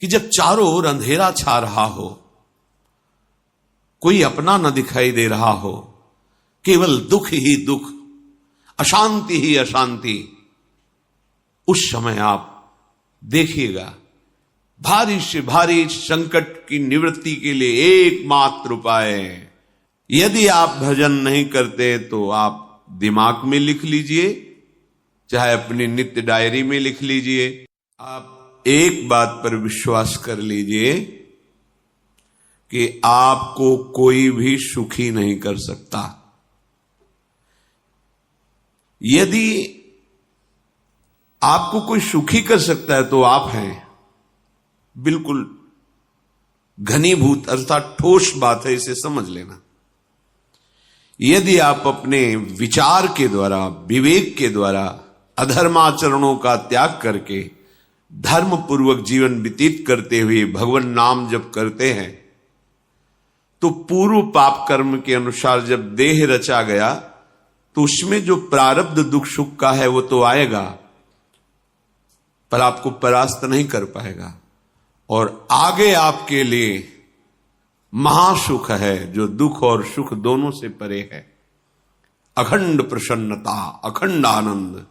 कि जब चारों ओर अंधेरा छा रहा हो, कोई अपना न दिखाई दे रहा हो, केवल दुख ही दुख, अशांति ही अशांति, उस समय आप देखिएगा भारी से भारी संकट की निवृत्ति के लिए एकमात्र उपाय है। यदि आप भजन नहीं करते तो आप दिमाग में लिख लीजिए, चाहे अपनी नित्य डायरी में लिख लीजिए। आप एक बात पर विश्वास कर लीजिए कि आपको कोई भी सुखी नहीं कर सकता। यदि आपको कोई सुखी कर सकता है तो आप हैं। बिल्कुल घनीभूत अर्थात ठोस बात है, इसे समझ लेना। यदि आप अपने विचार के द्वारा, विवेक के द्वारा अधर्माचरणों का त्याग करके धर्म पूर्वक जीवन व्यतीत करते हुए भगवान नाम जप करते हैं, तो पूर्व पाप कर्म के अनुसार जब देह रचा गया तो उसमें जो प्रारब्ध दुख सुख का है वो तो आएगा, पर आपको परास्त नहीं कर पाएगा। और आगे आपके लिए महासुख है जो दुख और सुख दोनों से परे है। अखंड प्रसन्नता, अखंड आनंद,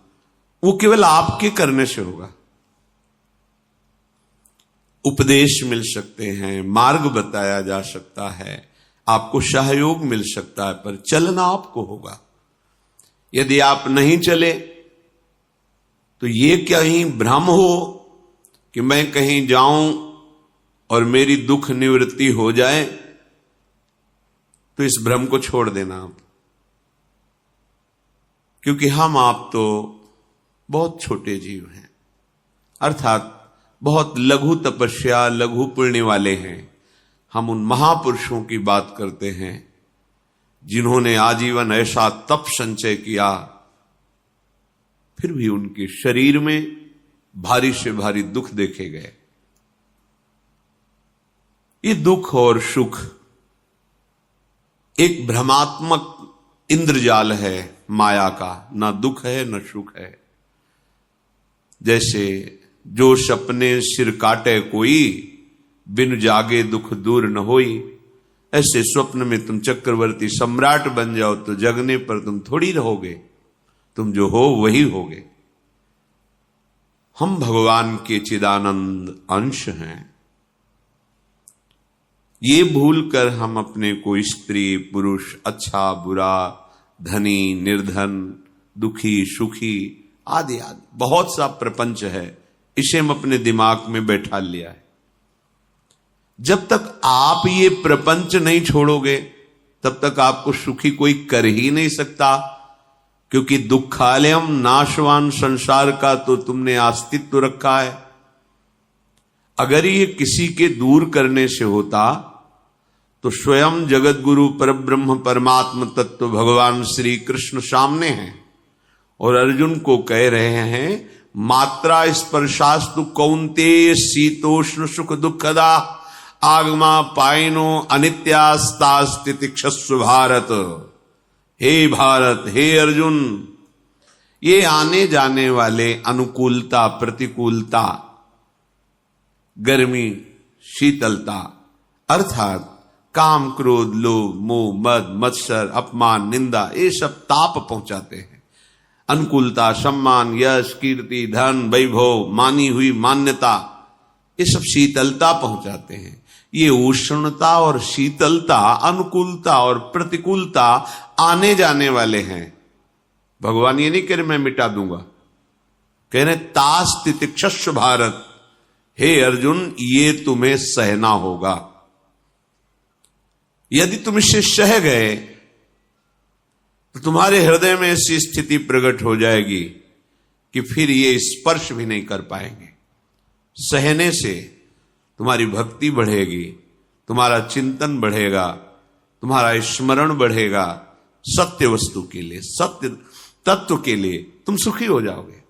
वो केवल आपके करने से होगा। उपदेश मिल सकते हैं, मार्ग बताया जा सकता है, आपको सहयोग मिल सकता है, पर चलना आपको होगा। यदि आप नहीं चले तो ये कहीं भ्रम हो कि मैं कहीं जाऊं और मेरी दुख निवृत्ति हो जाए, तो इस भ्रम को छोड़ देना आप। क्योंकि हम आप तो बहुत छोटे जीव हैं, अर्थात बहुत लघु तपस्या, लघु पुण्य वाले हैं। हम उन महापुरुषों की बात करते हैं जिन्होंने आजीवन ऐसा तप संचय किया, फिर भी उनके शरीर में भारी से भारी दुख देखे गए। ये दुख और सुख एक भ्रमात्मक इंद्रजाल है माया का, ना दुख है न सुख है। जैसे जो सपने सिर काटे कोई, बिन जागे दुख दूर न होई, ऐसे स्वप्न में तुम चक्रवर्ती सम्राट बन जाओ तो जगने पर तुम थोड़ी रहोगे, तुम जो हो वही होगे। हम भगवान के चिदानंद अंश हैं। ये भूलकर हम अपने को स्त्री पुरुष, अच्छा बुरा, धनी निर्धन, दुखी सुखी आदि आदि बहुत सा प्रपंच है, इसे हम अपने दिमाग में बैठा लिया है। जब तक आप ये प्रपंच नहीं छोड़ोगे तब तक आपको सुखी कोई कर ही नहीं सकता, क्योंकि दुखालयम नाशवान संसार का तो तुमने अस्तित्व रखा है। अगर ये किसी के दूर करने से होता तो स्वयं जगत गुरु परब्रह्म परमात्म तत्व भगवान श्री कृष्ण सामने हैं और अर्जुन को कह रहे हैं, मात्रा स्पर्शास्तु कौन्तेय शीतोष्ण सुख दुखदा आगमा पायनो अनित्यास्तास्तितिक्षस्व भारत। हे भारत, हे अर्जुन, ये आने जाने वाले अनुकूलता प्रतिकूलता, गर्मी शीतलता, अर्थात काम क्रोध लोभ मोह मद मत्सर अपमान निंदा, ये सब ताप पहुंचाते हैं। अनुकूलता सम्मान यश कीर्ति धन वैभव मानी हुई मान्यता, ये सब शीतलता पहुंचाते हैं। ये उष्णता और शीतलता, अनुकूलता और प्रतिकूलता आने जाने वाले हैं। भगवान ये नहीं कह रहे मैं मिटा दूंगा, कह रहे तास तितिक्षस्व भारत, हे अर्जुन ये तुम्हें सहना होगा। यदि तुम इससे सह गए तो तुम्हारे हृदय में ऐसी स्थिति प्रकट हो जाएगी कि फिर ये स्पर्श भी नहीं कर पाएंगे। सहने से तुम्हारी भक्ति बढ़ेगी, तुम्हारा चिंतन बढ़ेगा, तुम्हारा स्मरण बढ़ेगा, सत्य वस्तु के लिए, सत्य तत्व के लिए तुम सुखी हो जाओगे।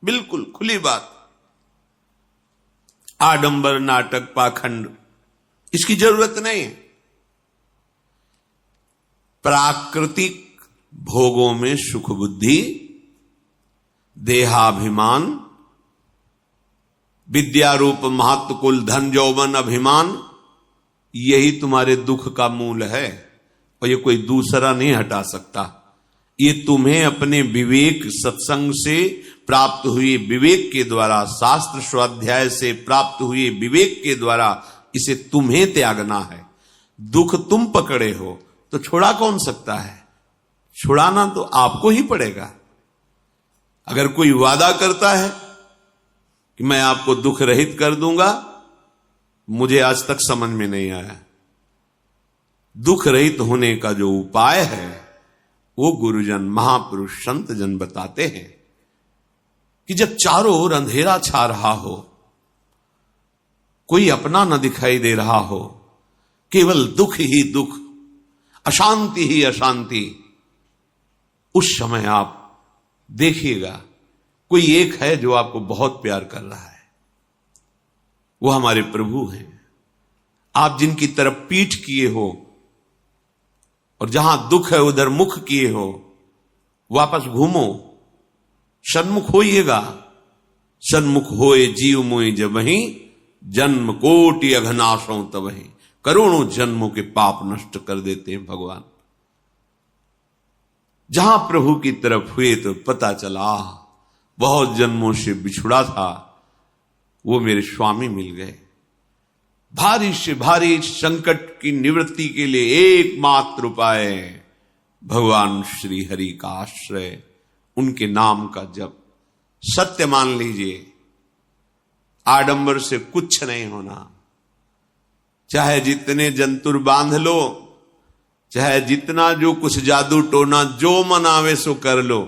बिल्कुल खुली बात। आडंबर नाटक पाखंड इसकी जरूरत नहीं है। प्राकृतिक भोगों में सुख बुद्धि, देहाभिमान, विद्या रूप महत्व कुल धन यौवन अभिमान, यही तुम्हारे दुख का मूल है और ये कोई दूसरा नहीं हटा सकता। ये तुम्हें अपने विवेक सत्संग से प्राप्त हुए विवेक के द्वारा, शास्त्र स्वाध्याय से प्राप्त हुए विवेक के द्वारा इसे तुम्हें त्यागना है। दुख तुम पकड़े हो तो छुड़ा कौन सकता है? छुड़ाना तो आपको ही पड़ेगा। अगर कोई वादा करता है कि मैं आपको दुख रहित कर दूंगा, मुझे आज तक समझ में नहीं आया। दुख रहित होने का जो उपाय है वो गुरुजन, महापुरुष, संत जन बताते हैं कि जब चारों ओर अंधेरा छा रहा हो, कोई अपना न दिखाई दे रहा हो, केवल दुख ही दुख, अशांति ही अशांति, उस समय आप देखिएगा कोई एक है जो आपको बहुत प्यार कर रहा है। वो हमारे प्रभु हैं। आप जिनकी तरफ पीठ किए हो और जहां दुख है उधर मुख किए हो, वापस घूमो, सन्मुख होइएगा। सन्मुख होए जीव मोय जबहि, जन्म कोटि अघनाशों तबहि। करोड़ों जन्मों के पाप नष्ट कर देते हैं भगवान। जहां प्रभु की तरफ हुए तो पता चला बहुत जन्मों से बिछुड़ा था, वो मेरे स्वामी मिल गए। भारी से भारी संकट की निवृत्ति के लिए एकमात्र उपाय भगवान श्री हरि का आश्रय, उनके नाम का जप। सत्य मान लीजिए, आडंबर से कुछ नहीं होना। चाहे जितने जंतुर बांध लो, चाहे जितना जो कुछ जादू टोना जो मन आवे सो कर लो,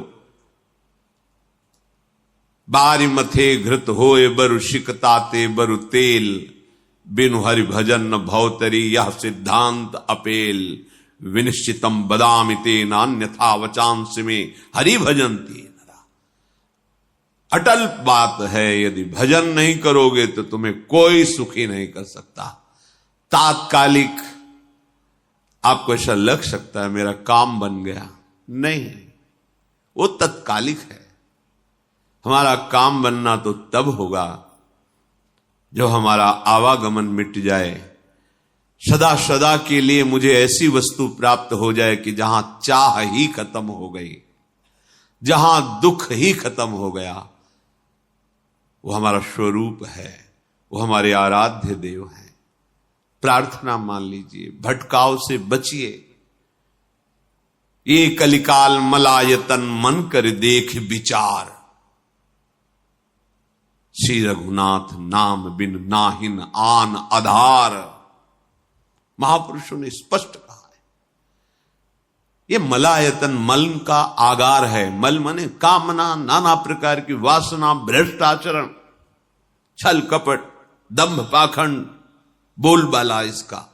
बारी मथे घृत होए बरु शिकताते बरु तेल, बिनु हरि भजन न भवतरी यह सिद्धांत अपेल। विनिश्चितम बदामि तेन अन्यथा वचांस में हरि भजन्ति नरा। अटल बात है, यदि भजन नहीं करोगे तो तुम्हें कोई सुखी नहीं कर सकता। तात्कालिक आपको ऐसा लग सकता है मेरा काम बन गया, नहीं, वो तत्कालिक है। हमारा काम बनना तो तब होगा जो हमारा आवागमन मिट जाए, सदा सदा के लिए मुझे ऐसी वस्तु प्राप्त हो जाए कि जहां चाह ही खत्म हो गई, जहां दुख ही खत्म हो गया। वो हमारा स्वरूप है, वो हमारे आराध्य देव हैं। प्रार्थना मान लीजिए, भटकाव से बचिए। ये कलिकाल मलायतन मन कर देख विचार, श्री रघुनाथ नाम बिन नाहिन आन आधार। महापुरुषों ने स्पष्ट कहा है। ये मलायतन मल का आगार है। मल माने कामना, नाना प्रकार की वासना, भ्रष्ट आचरण, छल कपट, दंभ पाखंड, बोलबाला, इसका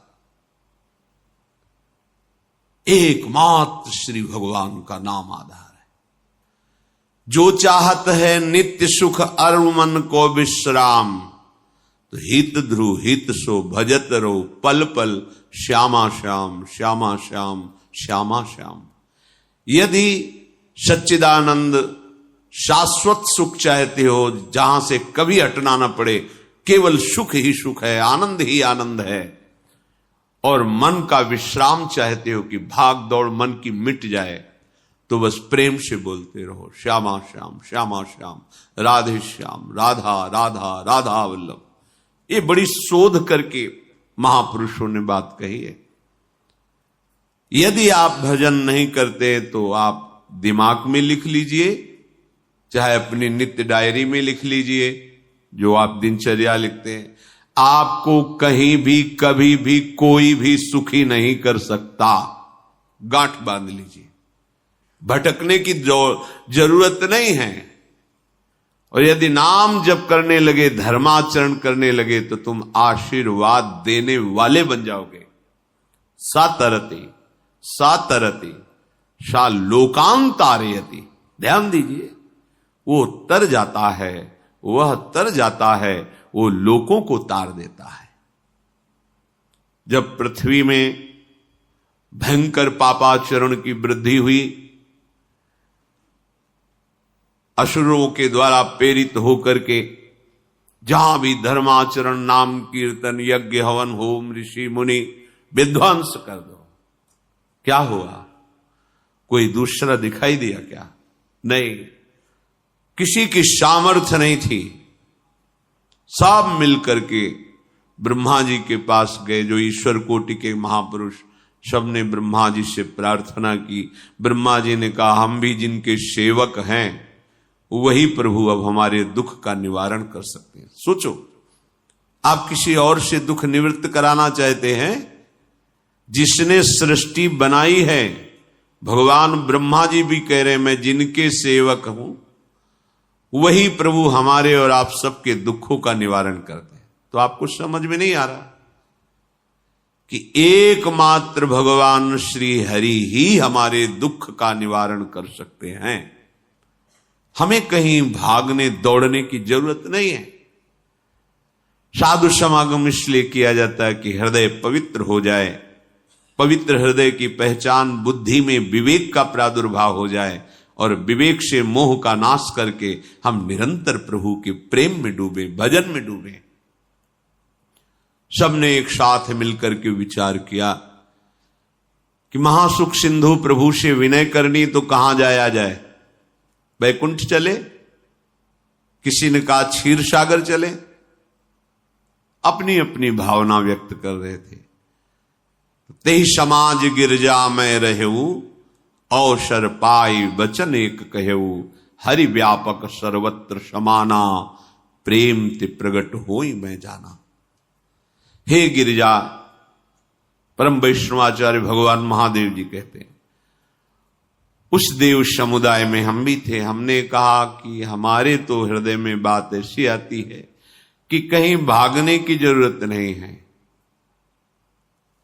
एकमात्र श्री भगवान का नाम आधार है। जो चाहत है नित्य सुख अरु मन को विश्राम, तो हित ध्रुव हित सो भजत रो पल पल श्यामा श्याम श्यामा श्याम श्यामा श्याम। यदि सच्चिदानंद शाश्वत सुख चाहते हो, जहां से कभी हटना ना पड़े, केवल सुख ही सुख है, आनंद ही आनंद है, और मन का विश्राम चाहते हो कि भाग दौड़ मन की मिट जाए, तो बस प्रेम से बोलते रहो श्यामा श्याम श्यामा श्याम, राधे श्याम, राधा राधा राधा वल्लभ। ये बड़ी शोध करके महापुरुषों ने बात कही है। यदि आप भजन नहीं करते तो आप दिमाग में लिख लीजिए, चाहे अपनी नित्य डायरी में लिख लीजिए, जो आप दिनचर्या लिखते हैं। आपको कहीं भी कभी भी कोई भी सुखी नहीं कर सकता। गांठ बांध लीजिए, भटकने की जरूरत नहीं है। और यदि नाम जप करने लगे, धर्माचरण करने लगे, तो तुम आशीर्वाद देने वाले बन जाओगे। सातरति सातरति सा लोकांतारयति। ध्यान दीजिए, वो तर जाता है, वह तर जाता है, वो लोकों को तार देता है। जब पृथ्वी में भयंकर पापाचरण की वृद्धि हुई, असुरों के द्वारा प्रेरित होकर के जहां भी धर्माचरण, नाम कीर्तन, यज्ञ, हवन, होम, ऋषि मुनि विध्वंस कर दो। क्या हुआ? कोई दूसरा दिखाई दिया क्या? नहीं, किसी की सामर्थ्य नहीं थी। सब मिलकर के ब्रह्मा जी के पास गए, जो ईश्वर कोटि के महापुरुष, सबने ब्रह्मा जी से प्रार्थना की। ब्रह्मा जी ने कहा, हम भी जिनके सेवक हैं वही प्रभु अब हमारे दुख का निवारण कर सकते हैं। सोचो, आप किसी और से दुख निवृत्त कराना चाहते हैं? जिसने सृष्टि बनाई है, भगवान ब्रह्मा जी भी कह रहे हैं मैं जिनके सेवक हूं, वही प्रभु हमारे और आप सबके दुखों का निवारण करते हैं। तो आपको समझ में नहीं आ रहा कि एकमात्र भगवान श्री हरि ही हमारे दुख का निवारण कर सकते हैं। हमें कहीं भागने दौड़ने की जरूरत नहीं है। साधु समागम इसलिए किया जाता है कि हृदय पवित्र हो जाए। पवित्र हृदय की पहचान बुद्धि में विवेक का प्रादुर्भाव हो जाए और विवेक से मोह का नाश करके हम निरंतर प्रभु के प्रेम में डूबे, भजन में डूबे। सबने एक साथ मिलकर के विचार किया कि महासुख सिंधु प्रभु से विनय करनी तो कहां जाया जाए? वैकुंठ चले, किसी ने कहा क्षीर सागर चले। अपनी अपनी भावना व्यक्त कर रहे थे। तेहि समाज गिरजा में रहेऊ, अवसर पाई वचन एक कहेऊ, हरि व्यापक सर्वत्र समाना, प्रेम ते प्रगट होई मैं जाना। हे गिरिजा, परम वैष्णवाचार्य भगवान महादेव जी कहते हैं, उस देव समुदाय में हम भी थे। हमने कहा कि हमारे तो हृदय में बात ऐसी आती है कि कहीं भागने की जरूरत नहीं है।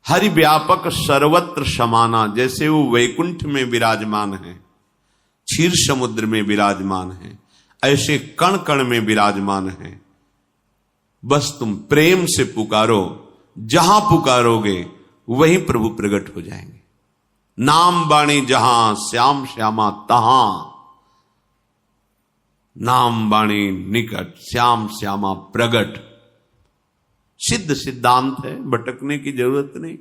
हरि व्यापक सर्वत्र समाना, जैसे वो वैकुंठ में विराजमान है, क्षीर समुद्र में विराजमान है, ऐसे कण कण में विराजमान है। बस तुम प्रेम से पुकारो, जहां पुकारोगे वहीं प्रभु प्रकट हो जाएंगे। नाम बाणी जहां श्याम श्यामा तहां, नाम बाणी निकट श्याम श्यामा प्रगट। सिद्ध सिद्धांत है, भटकने की जरूरत नहीं।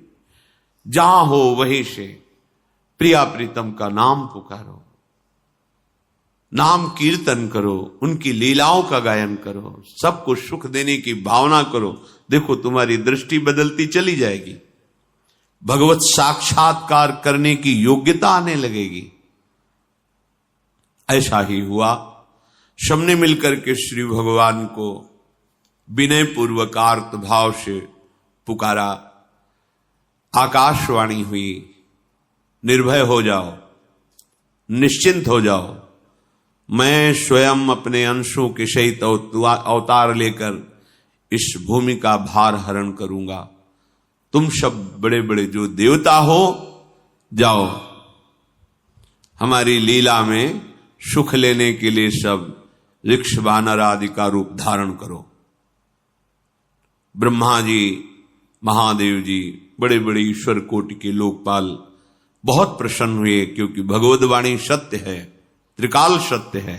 जहां हो वहीं से प्रिया प्रीतम का नाम पुकारो, नाम कीर्तन करो, उनकी लीलाओं का गायन करो, सबको सुख देने की भावना करो। देखो तुम्हारी दृष्टि बदलती चली जाएगी, भगवत साक्षात्कार करने की योग्यता आने लगेगी। ऐसा ही हुआ। सबने मिलकर के श्री भगवान को विनय पूर्वक आर्त भाव से पुकारा। आकाशवाणी हुई, निर्भय हो जाओ, निश्चिंत हो जाओ, मैं स्वयं अपने अंशों के सहित अवतार लेकर इस भूमि का भार हरण करूंगा। तुम सब बड़े बड़े जो देवता हो, जाओ हमारी लीला में सुख लेने के लिए सब ऋक्ष वानर आदि का रूप धारण करो। ब्रह्मा जी, महादेव जी, बड़े बड़े ईश्वर कोटि के लोकपाल बहुत प्रसन्न हुए, क्योंकि भगवद वाणी सत्य है, त्रिकाल सत्य है।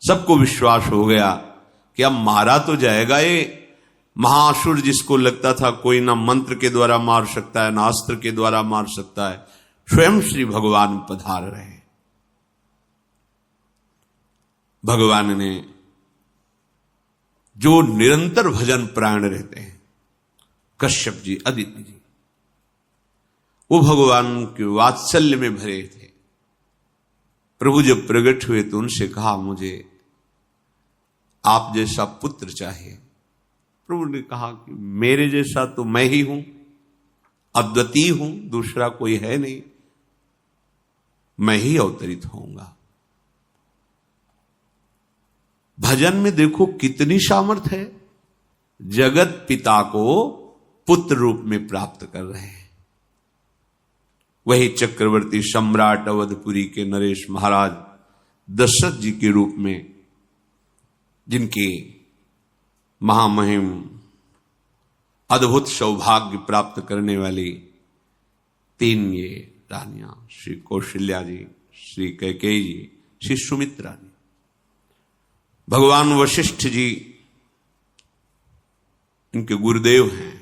सबको विश्वास हो गया कि अब मारा तो जाएगा ये महासुर, जिसको लगता था कोई ना मंत्र के द्वारा मार सकता है, ना अस्त्र के द्वारा मार सकता है। स्वयं श्री भगवान पधार रहे। भगवान ने जो निरंतर भजन प्राण रहते हैं, कश्यप जी, अदिति जी, वो भगवान के वात्सल्य में भरे थे। प्रभु जब प्रकट हुए तो उनसे कहा, मुझे आप जैसा पुत्र चाहिए। प्रभु ने कहा कि मेरे जैसा तो मैं ही हूं, अद्वितीय हूं, दूसरा कोई है नहीं, मैं ही अवतरित होऊंगा। भजन में देखो कितनी सामर्थ है। जगत पिता को पुत्र रूप में प्राप्त कर रहे हैं। वही चक्रवर्ती सम्राट अवधपुरी के नरेश महाराज दशरथ जी के रूप में, जिनकी महामहिम अद्भुत सौभाग्य प्राप्त करने वाली तीन ये रानियां, श्री कौशल्या जी, श्री कैकेयी जी, श्री सुमित्रा जी। भगवान वशिष्ठ जी इनके गुरुदेव हैं।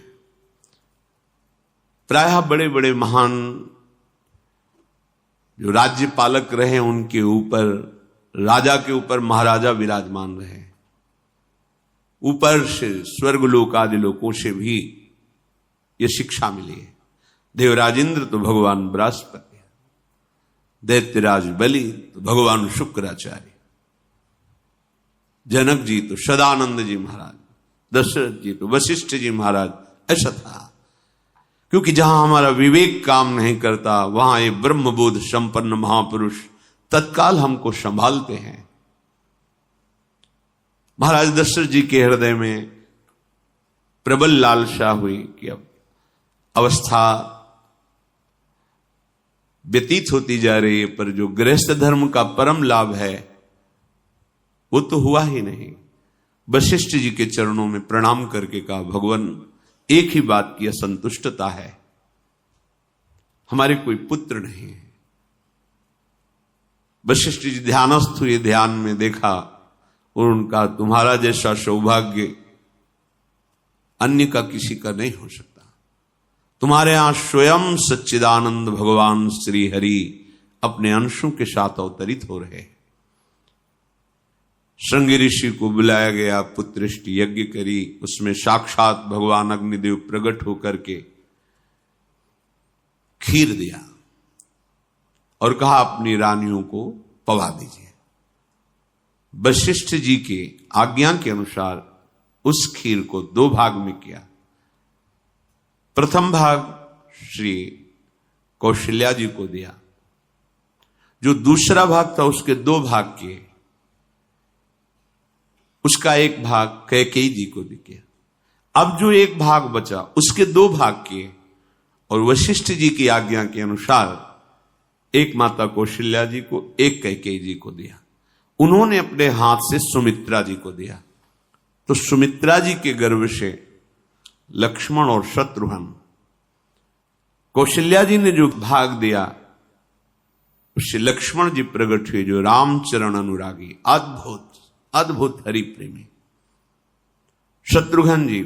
प्रायः बड़े बड़े महान जो राज्य पालक रहे, उनके ऊपर, राजा के ऊपर महाराजा विराजमान रहे। ऊपर से स्वर्गलोक आदि लोकों से भी ये शिक्षा मिली है। देवराजेंद्र तो भगवान बृहस्पति, दैत्यराज बलि तो भगवान शुक्राचार्य, जनक जी तो सदानंद जी महाराज, दशरथ जी तो वशिष्ठ जी महाराज। ऐसा था, क्योंकि जहां हमारा विवेक काम नहीं करता, वहां ये ब्रह्मबोध संपन्न महापुरुष तत्काल हमको संभालते हैं। महाराज दशरथ जी के हृदय में प्रबल लालसा हुई कि अब अवस्था व्यतीत होती जा रही है, पर जो गृहस्थ धर्म का परम लाभ है वो तो हुआ ही नहीं। वशिष्ठ जी के चरणों में प्रणाम करके कहा, भगवान एक ही बात की असंतुष्टता है, हमारे कोई पुत्र नहीं है। वशिष्ठ जी ध्यानस्थ हुए, ध्यान में देखा और उनका, तुम्हारा जैसा सौभाग्य अन्य का किसी का नहीं हो सकता। तुम्हारे यहां स्वयं सच्चिदानंद भगवान श्री हरि अपने अंशों के साथ अवतरित हो रहे। श्रृंगी ऋषि को बुलाया गया, पुत्रेष्टि यज्ञ करी, उसमें साक्षात भगवान अग्निदेव प्रकट होकर के खीर दिया और कहा अपनी रानियों को पवा दीजिए। वशिष्ठ जी के आज्ञा के अनुसार उस खीर को 2 भाग में किया। प्रथम भाग श्री कौशल्या जी को दिया, जो दूसरा भाग था उसके 2 भाग किए, उसका 1 भाग कैकेयी जी को दिया। अब जो 1 भाग बचा उसके 2 भाग किए और वशिष्ठ जी की आज्ञा के अनुसार एक माता कौशल्या जी को, एक कैकेयी जी को दिया। उन्होंने अपने हाथ से सुमित्रा जी को दिया। तो सुमित्रा जी के गर्भ से लक्ष्मण और शत्रुघ्न, कौशल्या जी ने जो भाग दिया उससे लक्ष्मण जी प्रकट हुए, जो रामचरण अनुरागी, अद्भुत अद्भुत हरि प्रेमी। शत्रुघ्न जी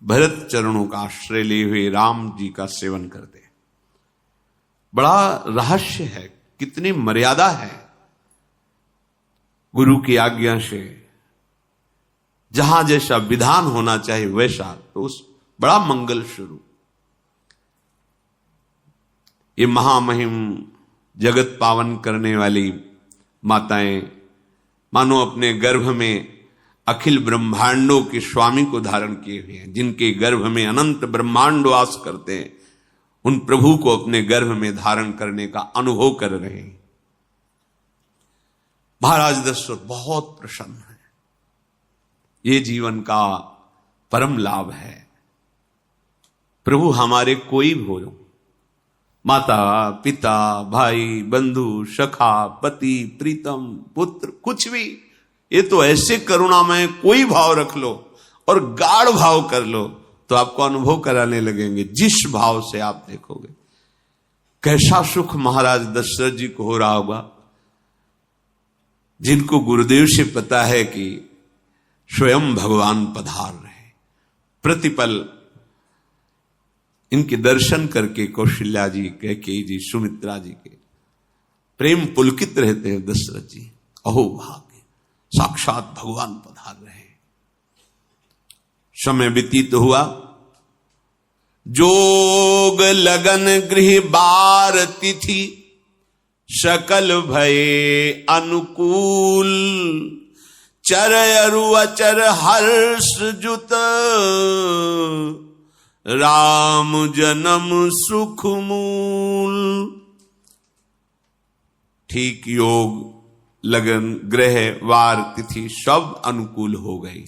भरत चरणों का आश्रय लिए हुए राम जी का सेवन करते। बड़ा रहस्य है, कितनी मर्यादा है गुरु की आज्ञा से। जहां जैसा विधान होना चाहिए वैसा, तो उस बड़ा मंगल स्वरूप। ये महामहिम जगत पावन करने वाली माताएं मानो अपने गर्भ में अखिल ब्रह्मांडों के स्वामी को धारण किए हुए हैं। जिनके गर्भ में अनंत ब्रह्मांड वास करते हैं, उन प्रभु को अपने गर्भ में धारण करने का अनुभव कर रहे हैं। महाराज दशरथ बहुत प्रसन्न है। ये जीवन का परम लाभ है। प्रभु हमारे कोई भी हो, माता पिता भाई बंधु सखा पति प्रीतम पुत्र, कुछ भी, ये तो ऐसे करुणामय कोई भाव रख लो और गाढ़ भाव कर लो तो आपको अनुभव कराने लगेंगे। जिस भाव से आप देखोगे कैसा सुख महाराज दशरथ जी को हो रहा होगा, जिनको गुरुदेव से पता है कि स्वयं भगवान पधार रहे। प्रतिपल इनके दर्शन करके कौशल्या जी, कैकेयी जी, सुमित्रा जी के प्रेम पुलकित रहते हैं। दशरथ जी, अहो भाग्य, साक्षात भगवान पधार रहे। समय व्यतीत हुआ, जोग लगन गृह बार तिथि, सकल भये अनुकूल, चर अरु अचर हर्ष जुत, राम जन्म सुख मूल। ठीक योग लगन ग्रह वार तिथि सब अनुकूल हो गई।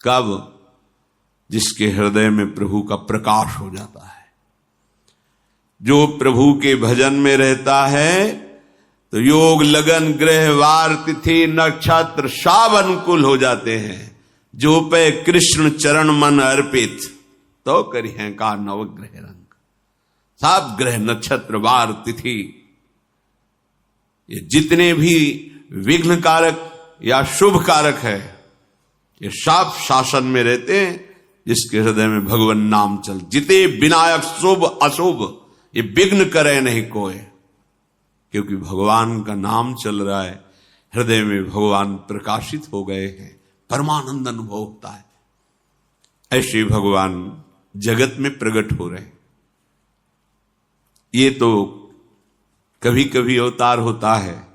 कब? जिसके हृदय में प्रभु का प्रकाश हो जाता है। जो प्रभु के भजन में रहता है तो योग लगन ग्रह वार तिथि नक्षत्र सब अनुकूल हो जाते हैं। जो पे कृष्ण चरण मन अर्पित, तो करी हैं का नवग्रह रंग। सब ग्रह नक्षत्र वार तिथि, ये जितने भी विघ्न कारक या शुभ कारक है, ये सब शासन में रहते हैं जिसके हृदय में भगवान नाम चल। जिते विनायक शुभ अशुभ ये विघ्न करे नहीं कोई, क्योंकि भगवान का नाम चल रहा है, हृदय में भगवान प्रकाशित हो गए हैं, परमानंद अनुभव होता है। ऐसे भगवान जगत में प्रकट हो रहे हैं। ये तो कभी कभी अवतार होता है,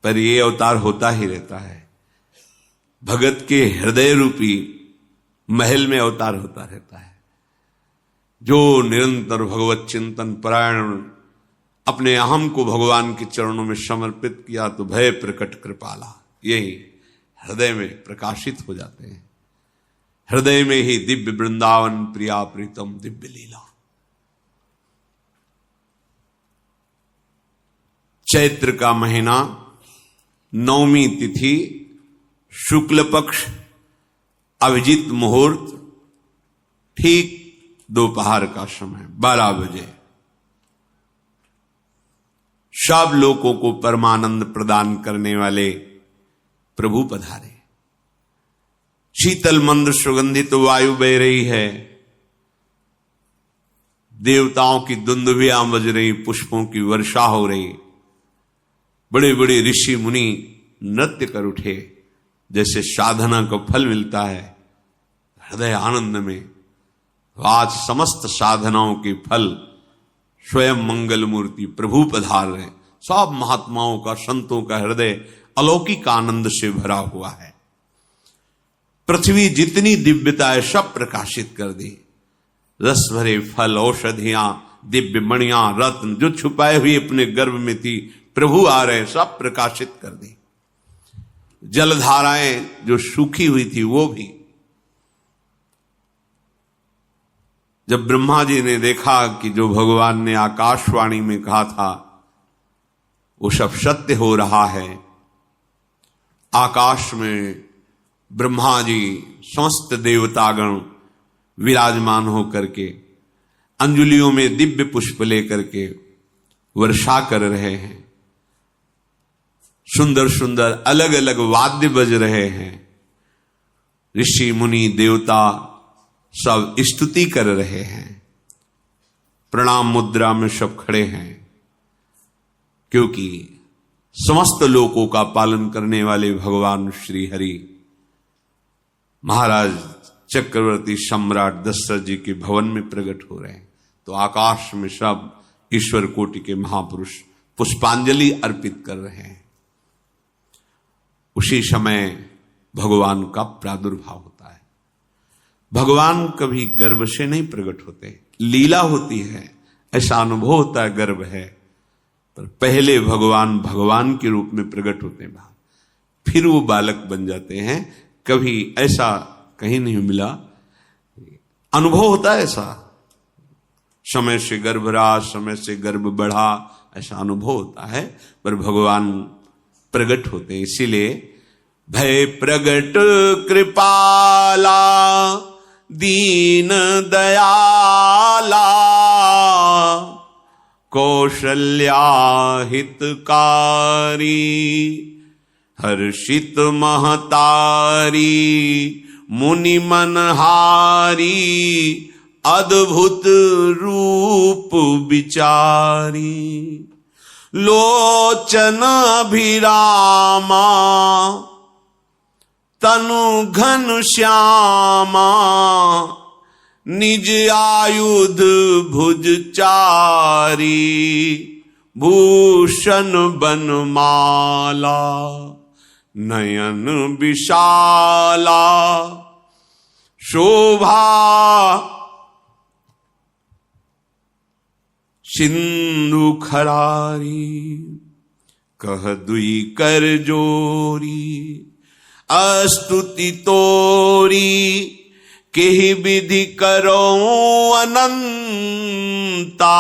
पर ये अवतार होता ही रहता है। भगत के हृदय रूपी महल में अवतार होता रहता है। जो निरंतर भगवत चिंतन परायण अपने अहम को भगवान के चरणों में समर्पित किया तो भय प्रकट कृपाला, यही हृदय में प्रकाशित हो जाते हैं। हृदय में ही दिव्य वृंदावन प्रिया प्रीतम दिव्य लीला। चैत्र का महीना, नवमी तिथि, शुक्ल पक्ष, अभिजीत मुहूर्त, ठीक दोपहर का समय 12 बजे सब लोगों को परमानंद प्रदान करने वाले प्रभु पधारे। शीतल मंद सुगंधित वायु बह रही है, देवताओं की दुंदुभियां बज रही, पुष्पों की वर्षा हो रही, बड़े बड़े ऋषि मुनि नृत्य कर उठे। जैसे साधना को फल मिलता है हृदय आनंद में, आज समस्त साधनाओं के फल स्वयं मंगल मूर्ति प्रभु पधार रहे। सब महात्माओं का, संतों का हृदय अलौकिक आनंद से भरा हुआ है। पृथ्वी जितनी दिव्यता है सब प्रकाशित कर दी। रस भरे फल, औषधियां, दिव्य मणियां, रत्न जो छुपाए हुए अपने गर्भ में थी, प्रभु आ रहे, सब प्रकाशित कर दी। जलधाराएं जो सूखी हुई थी वो भी। जब ब्रह्मा जी ने देखा कि जो भगवान ने आकाशवाणी में कहा था वो सब सत्य हो रहा है, आकाश में ब्रह्मा जी समस्त देवतागण विराजमान होकर के अंजलियों में दिव्य पुष्प लेकर के वर्षा कर रहे हैं, सुंदर सुंदर अलग अलग वाद्य बज रहे हैं, ऋषि मुनि देवता सब स्तुति कर रहे हैं, प्रणाम मुद्रा में सब खड़े हैं, क्योंकि समस्त लोकों का पालन करने वाले भगवान श्री हरि महाराज चक्रवर्ती सम्राट दशरथ जी के भवन में प्रकट हो रहे हैं। तो आकाश में सब ईश्वर कोटि के महापुरुष पुष्पांजलि अर्पित कर रहे हैं। उसी समय भगवान का प्रादुर्भाव होता है। भगवान कभी गर्भ से नहीं प्रकट होते, लीला होती है, ऐसा अनुभव होता है गर्भ है, पर पहले भगवान भगवान के रूप में प्रकट होते हैं, फिर वो बालक बन जाते हैं। कभी ऐसा कहीं नहीं मिला, अनुभव होता है ऐसा, समय से गर्भ रहा, समय से गर्भ बढ़ा, ऐसा अनुभव होता है, पर भगवान प्रकट होते हैं। इसीलिए भय प्रगट कृपाला दीन दयाला कौशल्या हितकारी हर्षित महतारी मुनि मनहारी अद्भुत रूप विचारी लोचन अभिरामा तनु घन श्यामा निज आयुध भुज चारी भूषण बनमाला नयन विशाला शोभा सिंधु खरारी कह दुई कर जोरी अस्तुति तोरी केहि विधि करो अनंता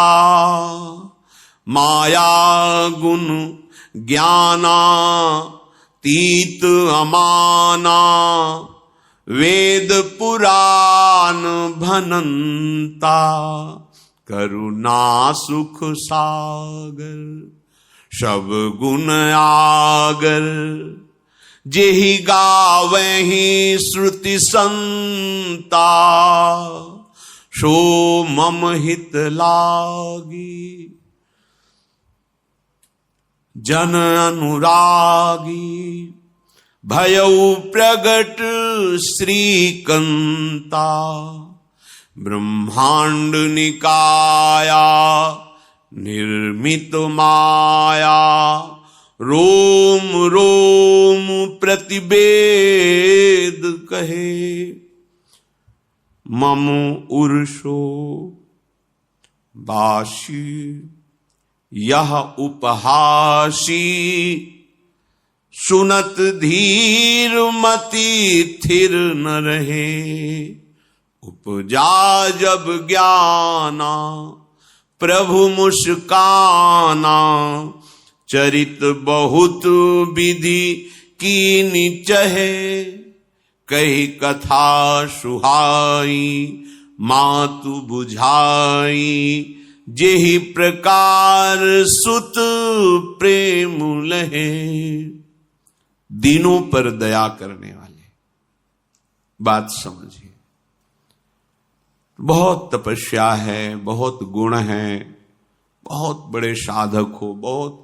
माया गुण ज्ञाना तीत अमाना वेद पुराण भनंता करुणा सुख सागर सब गुण आगर जेहि गावहि श्रुति संता, सो मम हित लागी। जन अनुरागी भयउ प्रगट श्रीकंता, ब्रह्मांड निकाया निर्मित माया, रोम रोम प्रतिवेद कहे। मम उर्षो बाशी यह उपहासी, सुनत धीर मति थिर न रहे। उपजा जब ज्ञाना प्रभु मुस्काना, चरित बहुत विधि कीनि चहे। कही कथा सुहाई मातु बुझाई, जेहि प्रकार सुत प्रेम लहे। दीनों पर दया करने वाले, बात समझिए। बहुत तपस्या है, बहुत गुण है, बहुत बड़े साधक हो, बहुत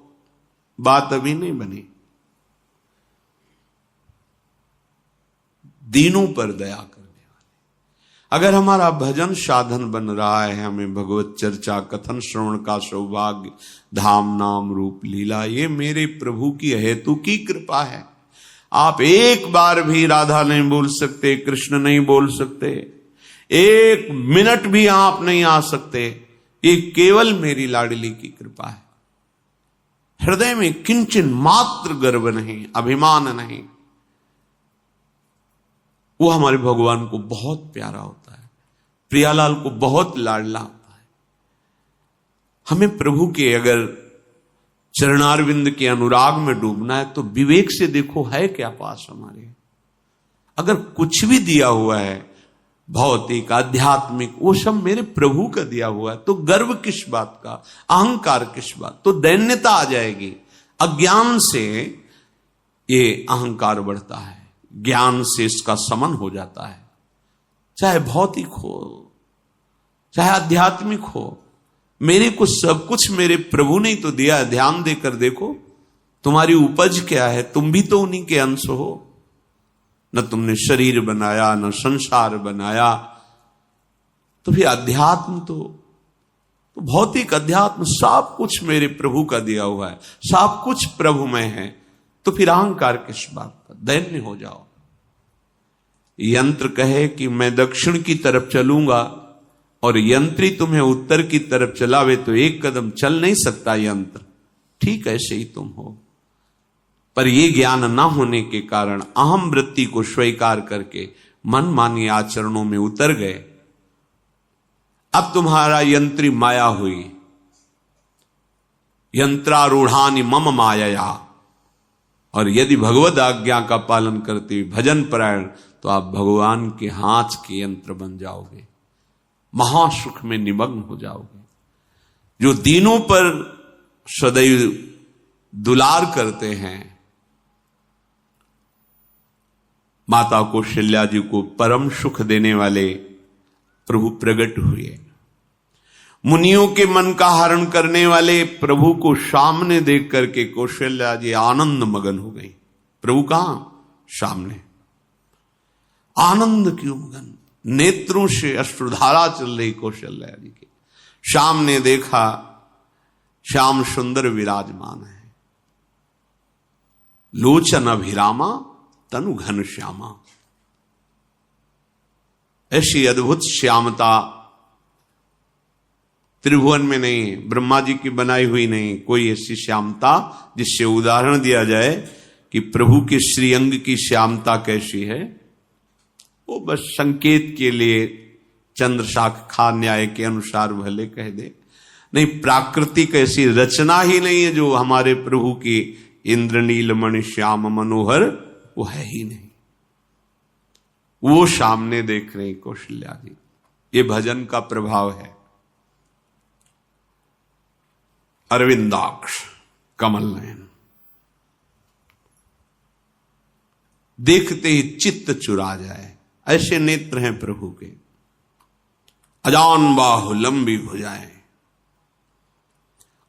बात अभी नहीं बनी। दीनों पर दया करने वाले। अगर हमारा भजन साधन बन रहा है, हमें भगवत चर्चा कथन श्रवण का सौभाग्य, धाम नाम रूप लीला, ये मेरे प्रभु की हेतु की कृपा है। आप एक बार भी राधा नहीं बोल सकते, कृष्ण नहीं बोल सकते, एक मिनट भी आप नहीं आ सकते, ये केवल मेरी लाडली की कृपा है। हृदय में किंचन मात्र गर्व नहीं, अभिमान नहीं। वो हमारे भगवान को बहुत प्यारा होता है, प्रियालाल को बहुत लाडला होता है। हमें प्रभु के अगर चरणारविंद के अनुराग में डूबना है तो विवेक से देखो है क्या पास हमारे। अगर कुछ भी दिया हुआ है भौतिक आध्यात्मिक, वो सब मेरे प्रभु का दिया हुआ है, तो गर्व किस बात का, अहंकार किस बात, तो दैन्यता आ जाएगी। अज्ञान से ये अहंकार बढ़ता है, ज्ञान से इसका समन हो जाता है। चाहे भौतिक हो चाहे आध्यात्मिक हो, मेरे को सब कुछ मेरे प्रभु ने तो दिया है। ध्यान देकर देखो तुम्हारी उपज क्या है, तुम भी तो उन्हीं के अंश हो। न तुमने शरीर बनाया, न संसार बनाया, तो फिर अध्यात्म तो भौतिक अध्यात्म सब कुछ मेरे प्रभु का दिया हुआ है, सब कुछ प्रभु में है। तो फिर अहंकार किस बात का, दैन्य हो जाओ। यंत्र कहे कि मैं दक्षिण की तरफ चलूंगा और यंत्री तुम्हें उत्तर की तरफ चलावे तो एक कदम चल नहीं सकता यंत्र। ठीक ऐसे ही तुम हो, पर यह ज्ञान ना होने के कारण अहम वृत्ति को स्वीकार करके मनमानी आचरणों में उतर गए। अब तुम्हारा यंत्री माया हुई, यंत्रारूढ़ानि मम माया। और यदि भगवद आज्ञा का पालन करते हुए भजन परायण, तो आप भगवान के हाथ के यंत्र बन जाओगे, महासुख में निमग्न हो जाओगे। जो दीनों पर सदैव दुलार करते हैं, माता कौशल्या जी को परम सुख देने वाले प्रभु प्रकट हुए। मुनियों के मन का हरण करने वाले प्रभु को सामने देख करके कौशल्या जी आनंद मगन हो गई। प्रभु कहां? सामने। आनंद क्यों मगन? नेत्रों से अश्रुधारा चल रही कौशल्या जी के। सामने देखा श्याम सुंदर विराजमान है, लोचन अभिरामा तनु घन श्यामा। ऐसी अद्भुत श्यामता त्रिभुवन में नहीं, ब्रह्मा जी की बनाई हुई नहीं कोई ऐसी श्यामता जिससे उदाहरण दिया जाए कि प्रभु के श्रीअंग की श्यामता कैसी है। वो बस संकेत के लिए चंद्रशाखा न्याय के अनुसार भले कह दे, नहीं प्राकृतिक ऐसी रचना ही नहीं है जो हमारे प्रभु की इंद्रनील मणि श्याम मनोहर, वो है ही नहीं। वो सामने देख रहे कौशल्या जी। ये भजन का प्रभाव है। अरविंदाक्ष कमल नयन, देखते ही चित्त चुरा जाए, ऐसे नेत्र हैं प्रभु के। अजान बाहु लंबी भुजाएं।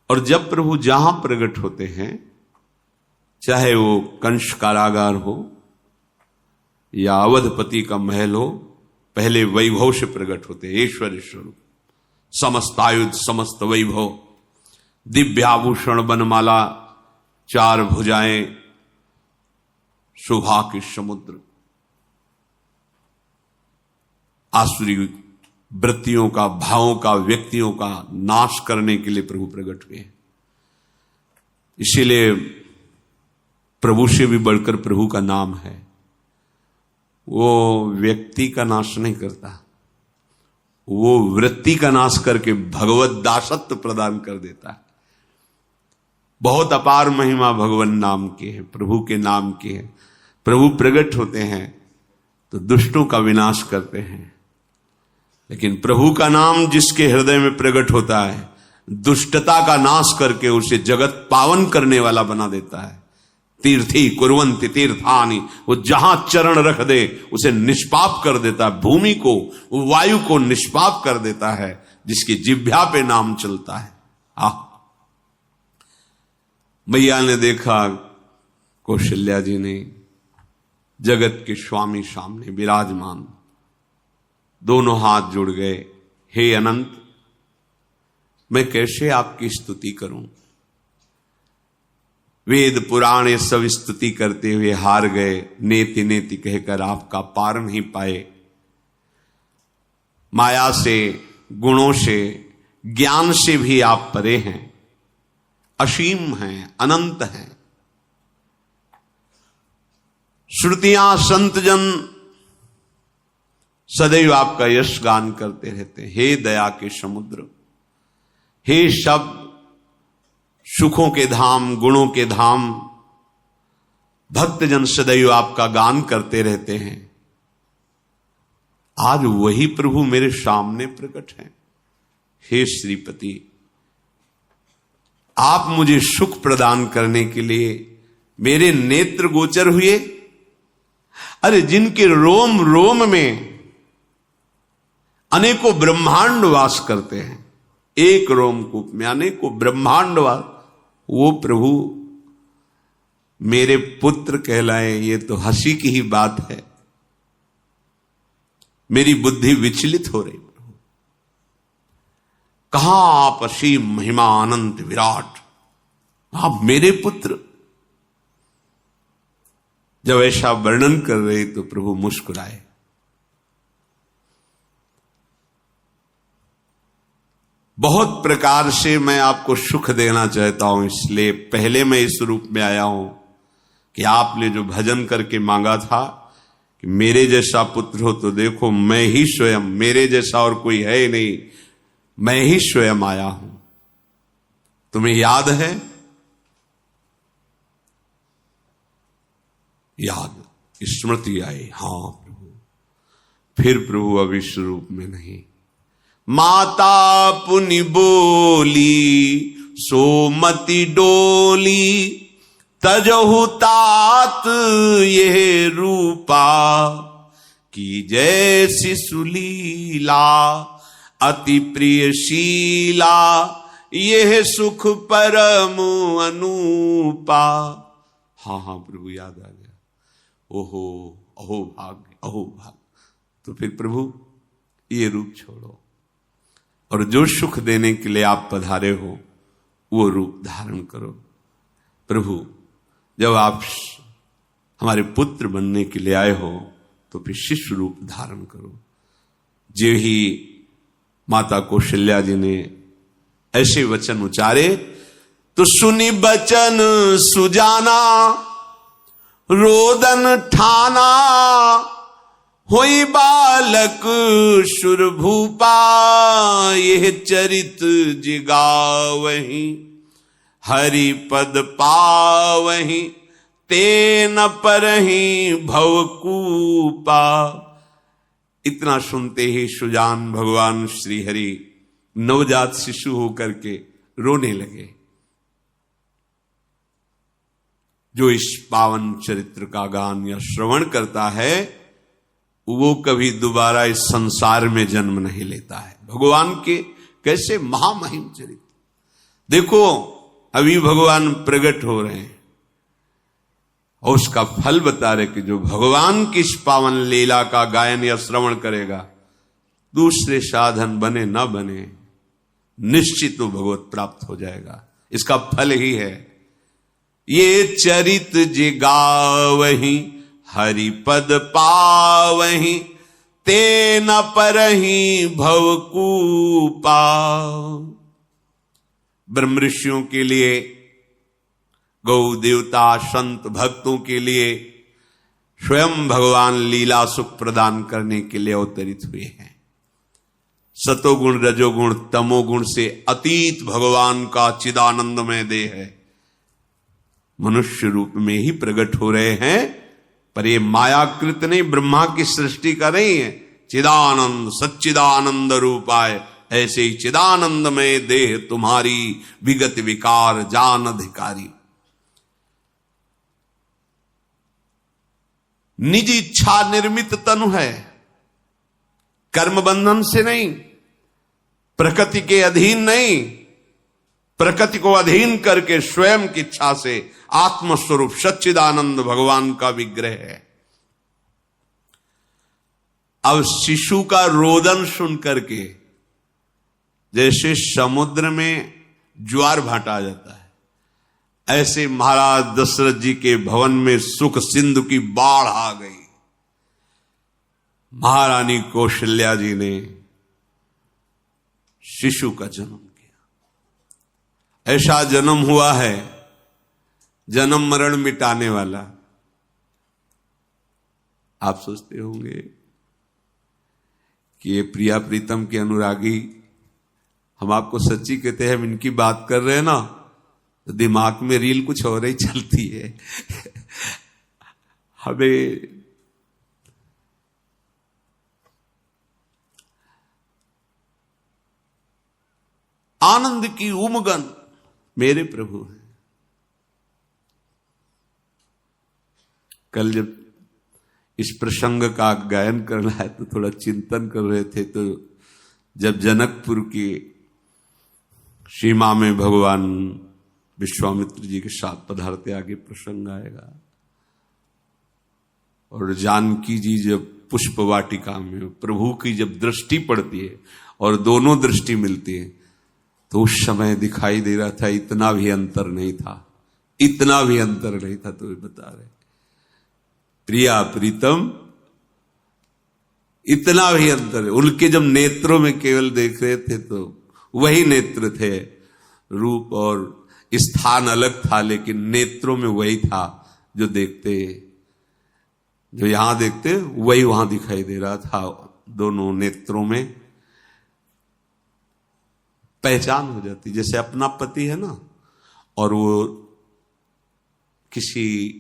और जब प्रभु जहां प्रकट होते हैं, चाहे वो कंस कारागार हो या अवधपति का महल हो, पहले वैभव से प्रकट होते हैं। ऐश्वर्य स्वरूप, समस्त आयुध, समस्त वैभव, दिव्य आभूषण, बनमाला, 4 भुजाएं, शोभा के समुद्र। आसुरी वृत्तियों का, भावों का, व्यक्तियों का नाश करने के लिए प्रभु प्रकट हुए। इसीलिए प्रभु से भी बढ़कर प्रभु का नाम है। वो व्यक्ति का नाश नहीं करता, वो वृत्ति का नाश करके भगवत दासत्व प्रदान कर देता है। बहुत अपार महिमा भगवान नाम की है, प्रभु के नाम की है। प्रभु प्रकट होते हैं तो दुष्टों का विनाश करते हैं, लेकिन प्रभु का नाम जिसके हृदय में प्रकट होता है, दुष्टता का नाश करके उसे जगत पावन करने वाला बना देता है। तीर्थी कुर्वन्ति तीर्थानि, वो जहां चरण रख दे उसे निष्पाप कर देता है। भूमि को, वायु को निष्पाप कर देता है, जिसकी जिह्वा पे नाम चलता है। मैया ने देखा, कौशल्या जी ने, जगत के स्वामी सामने विराजमान, दोनों हाथ जुड़ गए। हे अनंत, मैं कैसे आपकी स्तुति करूं? वेद पुराण ये सब स्तुति करते हुए हार गए। नेति नेति कहकर आपका पार नहीं पाए। माया से, गुणों से, ज्ञान से भी आप परे हैं, असीम हैं, अनंत हैं। श्रुतियां, संतजन सदैव आपका यश गान करते रहते हैं। हे दया के समुद्र, हे शब्द, सुखों के धाम, गुणों के धाम, भक्तजन सदैव आपका गान करते रहते हैं। आज वही प्रभु मेरे सामने प्रकट हैं। हे श्रीपति, आप मुझे सुख प्रदान करने के लिए मेरे नेत्र गोचर हुए। अरे, जिनके रोम रोम में अनेकों ब्रह्मांड वास करते हैं, एक रोमकूप में अनेकों ब्रह्मांड वास, वो प्रभु मेरे पुत्र कहलाए, ये तो हंसी की ही बात है। मेरी बुद्धि विचलित हो रही। प्रभु कहां आप असीम महिमा अनंत विराट, आप मेरे पुत्र। जब ऐसा वर्णन कर रहे तो प्रभु मुस्कुराए। बहुत प्रकार से मैं आपको सुख देना चाहता हूं, इसलिए पहले मैं इस रूप में आया हूं कि आपने जो भजन करके मांगा था कि मेरे जैसा पुत्र हो, तो देखो मैं ही स्वयं, मेरे जैसा और कोई है ही नहीं, मैं ही स्वयं आया हूं। तुम्हें याद है? याद, स्मृति आई। हां प्रभु। फिर प्रभु अब इस रूप में नहीं। माता पुनि बोली सोमति डोली, तजहु तात ये रूपा, की जैसी सुलीला अति प्रियशीला, यह सुख परम अनूपा। हाँ प्रभु, याद आ गया। ओहो, अहो भाग्य, अहो भाग्य। तो फिर प्रभु ये रूप छोड़ो, और जो सुख देने के लिए आप पधारे हो वो रूप धारण करो। प्रभु, जब आप हमारे पुत्र बनने के लिए आए हो तो फिर शिष्य रूप धारण करो। जो ही माता कौशल्या जी ने ऐसे वचन उचारे तो सुनी बचन सुजाना, रोदन ठाना, होई बालक सुरभूपा, यह चरित जिगावहीं, हरि पद पावहीं, तेन परहीं भवकूपा। इतना सुनते ही सुजान भगवान श्री हरि नवजात शिशु होकर के रोने लगे। जो इस पावन चरित्र का गान या श्रवण करता है वो कभी दोबारा इस संसार में जन्म नहीं लेता है। भगवान के कैसे महामहिम चरित्र। देखो अभी भगवान प्रकट हो रहे हैं और उसका फल बता रहे कि जो भगवान की इस पावन लीला का गायन या श्रवण करेगा, दूसरे साधन बने ना बने, निश्चित वो भगवत प्राप्त हो जाएगा। इसका फल ही है ये चरित जे गावहीं हरिपद पावहीं ते न परहीं भवकूपा। ब्रह्म ऋषियों के लिए, गौ देवता संत भक्तों के लिए स्वयं भगवान लीला सुख प्रदान करने के लिए अवतरित हुए हैं। सतोगुण रजोगुण तमोगुण से अतीत भगवान का चिदानंदमय देह है, मनुष्य रूप में ही प्रकट हो रहे हैं। पर ये मायाकृत नहीं, ब्रह्मा की सृष्टि का नहीं है। चिदानंद सच्चिदानंद रूपाय ऐसे ही चिदानंदमय देह तुम्हारी विगत विकार जान अधिकारी। निज इच्छा निर्मित तनु है, कर्म बंधन से नहीं, प्रकृति के अधीन नहीं, प्रकृति को अधीन करके स्वयं की इच्छा से आत्मस्वरूप सच्चिदानंद भगवान का विग्रह है। अब शिशु का रोदन सुन करके जैसे समुद्र में ज्वार भाटा आ जाता है, ऐसे महाराज दशरथ जी के भवन में सुख सिंधु की बाढ़ आ गई। महारानी कौशल्या जी ने शिशु का जन्म किया। ऐसा जन्म हुआ है जन्म मरण मिटाने वाला। आप सोचते होंगे कि ये प्रिया प्रीतम के अनुरागी, हम आपको सच्ची कहते हैं, हम इनकी बात कर रहे हैं ना तो दिमाग में रील कुछ और ही चलती है। हमें आनंद की उमगन मेरे प्रभु है। कल जब इस प्रसंग का गायन करना है तो थोड़ा चिंतन कर रहे थे, तो जब जनकपुर की सीमा में भगवान विश्वामित्र जी के साथ पधारते आगे प्रसंग आएगा, और जानकी जी जब पुष्प वाटिका में प्रभु की जब दृष्टि पड़ती है और दोनों दृष्टि मिलती है, तो उस समय दिखाई दे रहा था इतना भी अंतर नहीं था, इतना भी अंतर नहीं था। तो वे बता रहे प्रिया प्रीतम इतना भी अंतर है। उनके जब नेत्रों में केवल देख रहे थे तो वही नेत्र थे, रूप और स्थान अलग था, लेकिन नेत्रों में वही था जो देखते, जो यहां देखते वही वहां दिखाई दे रहा था। दोनों नेत्रों में पहचान हो जाती, जैसे अपना पति है ना और वो किसी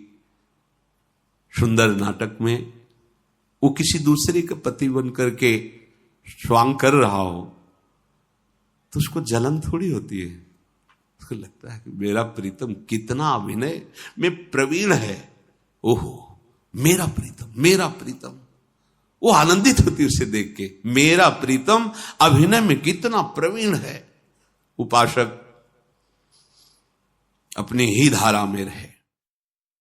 सुंदर नाटक में वो किसी दूसरे का पति बन करके स्वांग कर रहा हो तो उसको जलन थोड़ी होती है, उसको लगता है कि मेरा प्रीतम कितना अभिनय में प्रवीण है, ओहो मेरा प्रीतम, मेरा प्रीतम। वो आनंदित होती है उसे देख के, मेरा प्रीतम अभिनय में कितना प्रवीण है। उपासक अपनी ही धारा में रहे।